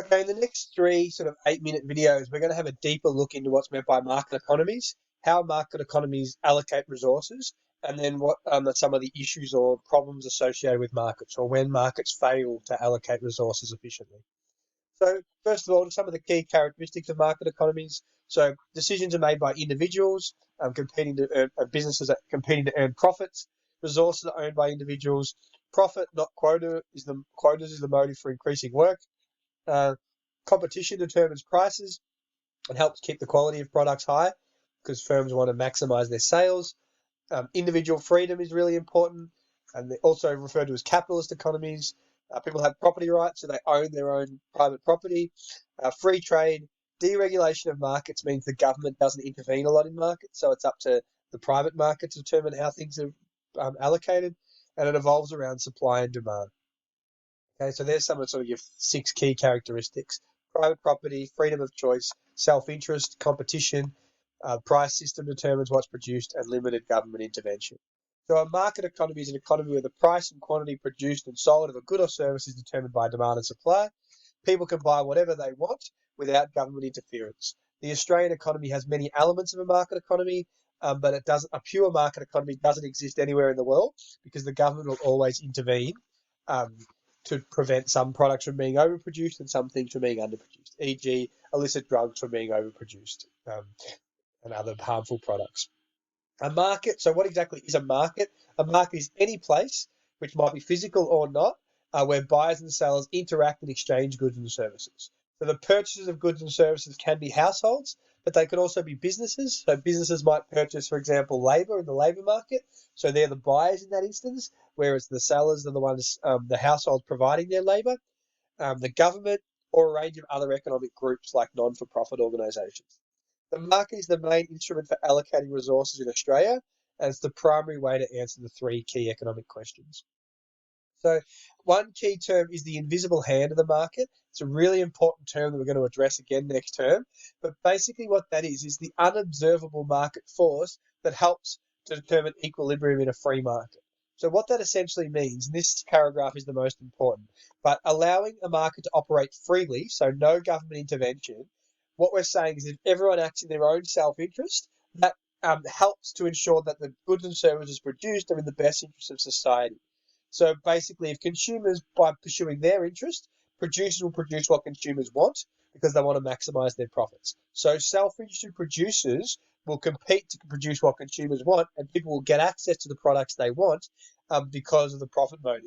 Okay, in the next three sort of 8-minute videos, we're going to have a deeper look into what's meant by market economies, how market economies allocate resources, and then what are some of the issues or problems associated with markets, or when markets fail to allocate resources efficiently. So, first of all, some of the key characteristics of market economies. So, decisions are made by individuals competing to earn, businesses are competing to earn profits. Resources are owned by individuals. Profit, not quotas, is the motive for increasing work. Uh, Competition determines prices and helps keep the quality of products high because firms want to maximize their sales. Individual freedom is really important, and they're also referred to as capitalist economies. People have property rights, so they own their own private property. Free trade, deregulation of markets means the government doesn't intervene a lot in markets, so it's up to the private market to determine how things are allocated, and it evolves around supply and demand. Okay, so there's some of sort of your 6 key characteristics: private property, freedom of choice, self-interest, competition, price system determines what's produced, and limited government intervention. So a market economy is an economy where the price and quantity produced and sold of a good or service is determined by demand and supply. People can buy whatever they want without government interference. The Australian economy has many elements of a market economy, but it doesn't. A pure market economy doesn't exist anywhere in the world because the government will always intervene um, to prevent some products from being overproduced and some things from being underproduced, e.g., illicit drugs from being overproduced and other harmful products. A market, so what exactly is a market? A market is any place, which might be physical or not, where buyers and sellers interact and exchange goods and services. So the purchases of goods and services can be households, but they can also be businesses. So businesses might purchase, for example, labour in the labour market. So they're the buyers in that instance, whereas the sellers are the ones, the households providing their labour, the government, or a range of other economic groups like non-for-profit organisations. The market is the main instrument for allocating resources in Australia, and it's the primary way to answer the 3 key economic questions. So, one key term is the invisible hand of the market. It's a really important term that we're going to address again next term. But basically, what that is the unobservable market force that helps to determine equilibrium in a free market. So, what that essentially means, and this paragraph is the most important, but allowing a market to operate freely, so no government intervention, what we're saying is if everyone acts in their own self interest, that helps to ensure that the goods and services produced are in the best interest of society. So basically, if consumers, by pursuing their interest, producers will produce what consumers want because they want to maximize their profits. So self-interested producers will compete to produce what consumers want, and people will get access to the products they want because of the profit motive.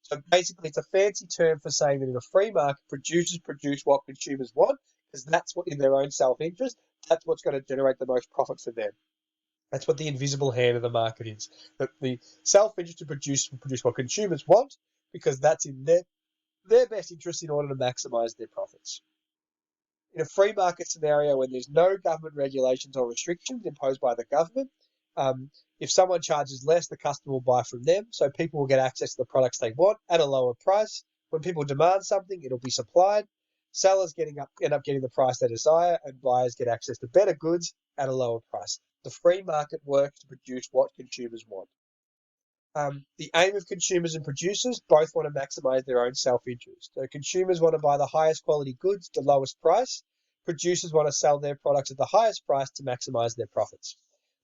So basically, it's a fancy term for saying that in a free market, producers produce what consumers want because that's what in their own self-interest, that's what's going to generate the most profit for them. That's what the invisible hand of the market is. That the self-interested producers will produce what consumers want because that's in their best interest in order to maximize their profits. In a free market scenario when there's no government regulations or restrictions imposed by the government, if someone charges less, the customer will buy from them, so people will get access to the products they want at a lower price. When people demand something, it'll be supplied. Sellers end up getting the price they desire, and buyers get access to better goods at a lower price. The free market works to produce what consumers want. The aim of consumers and producers both want to maximize their own self-interest. So consumers want to buy the highest quality goods at the lowest price. Producers want to sell their products at the highest price to maximize their profits.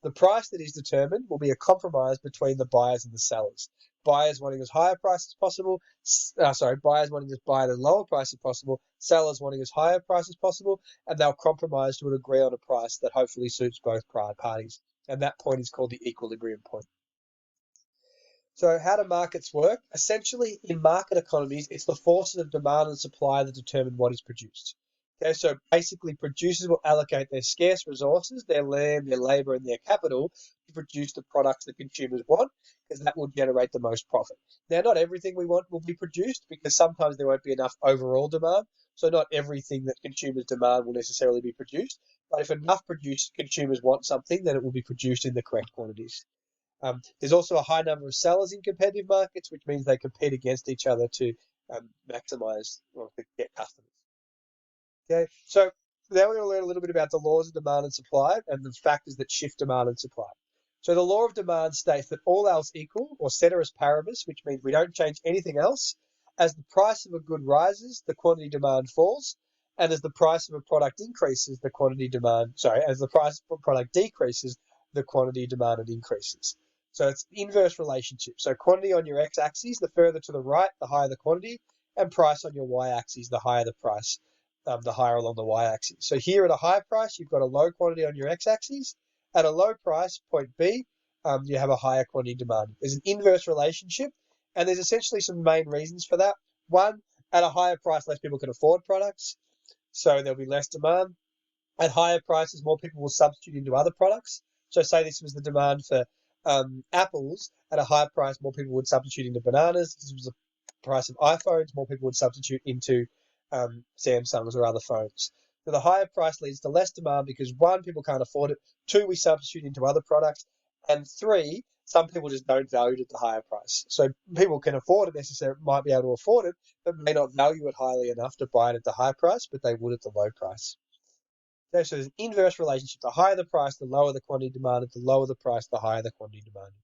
The price that is determined will be a compromise between the buyers and the sellers. Buyers wanting as high a price as possible, buyers wanting to buy at a lower price as possible, sellers wanting as high a price as possible, and they'll compromise to agree on a price that hopefully suits both parties. And that point is called the equilibrium point. So how do markets work? Essentially, in market economies, it's the forces of demand and supply that determine what is produced. Okay, so basically producers will allocate their scarce resources, their land, their labour, and their capital to produce the products that consumers want, because that will generate the most profit. Now, not everything we want will be produced, because sometimes there won't be enough overall demand, so not everything that consumers demand will necessarily be produced, but if enough consumers want something, then it will be produced in the correct quantities. There's also a high number of sellers in competitive markets, which means they compete against each other to maximize or to get customers. Okay, so now we're going to learn a little bit about the laws of demand and supply and the factors that shift demand and supply. So the law of demand states that all else equal, or ceteris paribus, which means we don't change anything else, As the price of a good rises, the quantity demand falls, and as the price of a product increases, as the price of a product decreases, the quantity demanded increases. So it's inverse relationship. So quantity on your x-axis, the further to the right, the higher the quantity, and price on your y-axis, the higher the price, the higher along the y-axis. So here at a high price, you've got a low quantity on your x-axis. At a low price, point B, you have a higher quantity demand. There's an inverse relationship, and there's essentially some main reasons for that. One, at a higher price, less people can afford products, so there'll be less demand. At higher prices, more people will substitute into other products. So say this was the demand for apples. At a higher price, more people would substitute into bananas. This was the price of iPhones. More people would substitute into Samsungs or other phones. So the higher price leads to less demand because one, people can't afford it. Two, we substitute into other products. And three, some people just don't value it at the higher price. So people can afford it necessarily, might be able to afford it, but may not value it highly enough to buy it at the high price, but they would at the low price. So there's an inverse relationship. The higher the price, the lower the quantity demanded. The lower the price, the higher the quantity demanded.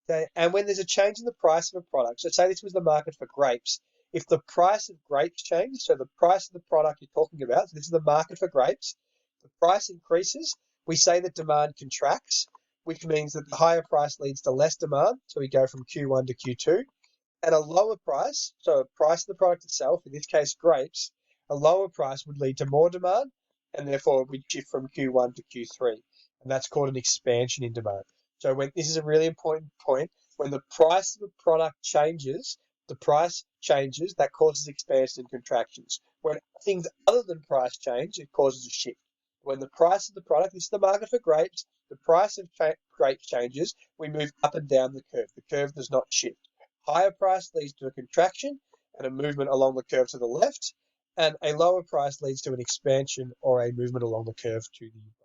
Okay, and when there's a change in the price of a product, so say this was the market for grapes, if the price of grapes changes, so the price of the product you're talking about, so this is the market for grapes, the price increases, we say that demand contracts, which means that the higher price leads to less demand, so we go from Q1 to Q2, and a lower price, so a price of the product itself, in this case grapes, a lower price would lead to more demand, and therefore we shift from Q1 to Q3, and that's called an expansion in demand. So this is a really important point. When the price of a product changes, the price changes, that causes expansion and contractions. When things other than price change, it causes a shift. When the price of the product, this is the market for grapes, the price of grapes changes, we move up and down the curve. The curve does not shift. Higher price leads to a contraction and a movement along the curve to the left, and a lower price leads to an expansion or a movement along the curve to the right.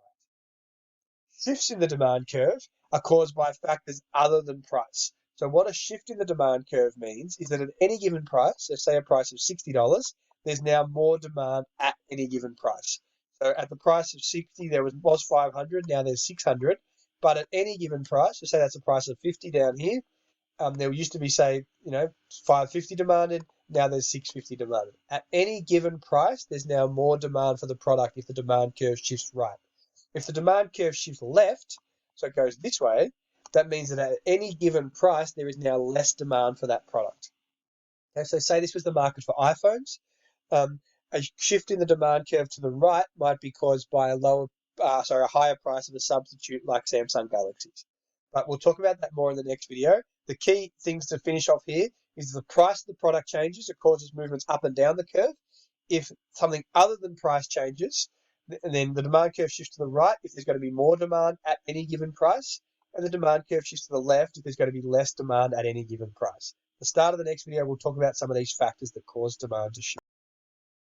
Shifts in the demand curve are caused by factors other than price. So what a shift in the demand curve means is that at any given price, so say a price of $60, there's now more demand at any given price. So at the price of 60, there was 500, now there's 600. But at any given price, so say that's a price of 50 down here, there used to be, say, 550 demanded, now there's 650 demanded. At any given price, there's now more demand for the product if the demand curve shifts right. If the demand curve shifts left, so it goes this way, that means that at any given price, there is now less demand for that product. Okay, so say this was the market for iPhones. A shift in the demand curve to the right might be caused by a higher price of a substitute like Samsung Galaxies. But we'll talk about that more in the next video. The key things to finish off here is the price of the product changes. It causes movements up and down the curve. If something other than price changes, and then the demand curve shifts to the right if there's going to be more demand at any given price, and the demand curve shifts to the left if there's going to be less demand at any given price. At the start of the next video, we'll talk about some of these factors that cause demand to shift.